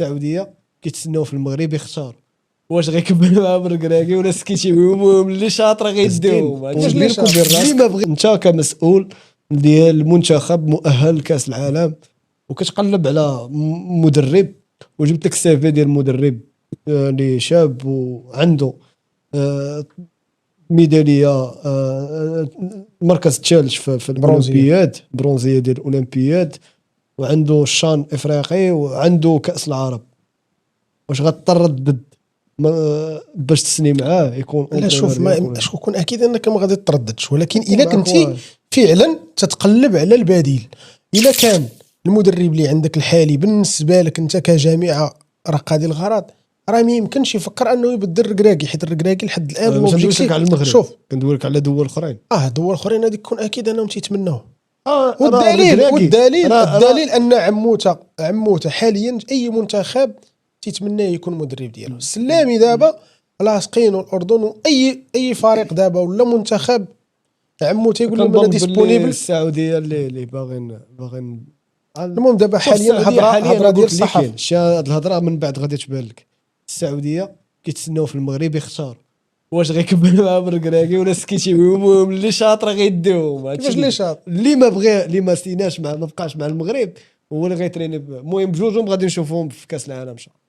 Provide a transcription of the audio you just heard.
السعوديه كيتسناو في المغرب يختار واش غيكمل مع بركراكي ولا سكيتي المهم اللي شاطره غيديوهم. علاش ليه شاطر؟ اللي ما بغي انت كمسؤول ديال المنتخب مؤهل لكاس العالم وكتقلب على مدرب وجبت لك السي في ديال المدرب اللي شاب وعنده ميداليه المركز الثالث في الاولمبياد برونزيه ديال الاولمبياد وعنده الشان افريقي وعنده كاس العرب، واش غتردد باش تسني معاه يكون؟ لا شوف، ما كون اكيد انك ما غادي ترددش، ولكن الا كنتي فعلا تتقلب على البديل، الا كان المدرب اللي عندك الحالي بالنسبه لك انت كجامعه راه قاضي الغرض، راه ما يمكنش يفكر انه يبدل الركراكي، حيت الركراكي لحد الان لوجيكتيف على المغرب. شوف كندوي لك على دول اخرين، دول اخرين هذيك تكون اكيد انهم تيتمناوه. والدليل ان عموته حاليا اي منتخب تيتمناه يكون مدرب ديالو. السلامي دابا لاصقين والاردن واي فريق دابا ولا منتخب عموته يقول لهم انا ديسپونيبل. السعوديه اللي باغين المهم دابا حاليا هضره ديال الصحافه، هاد الهضره من بعد غادي تبان لك. السعوديه كيتسناو في المغرب يختار واش غيكمل مع بركراكي ولا سكيتي المهم اللي شاطره غيديوهم. كيفاش اللي شاطر؟ اللي ما بغى اللي ما سيناش ما بقاش مع المغرب هو اللي غيتريني. المهم بجوجهم غادي نشوفهم في كاس العالم ان شاء الله.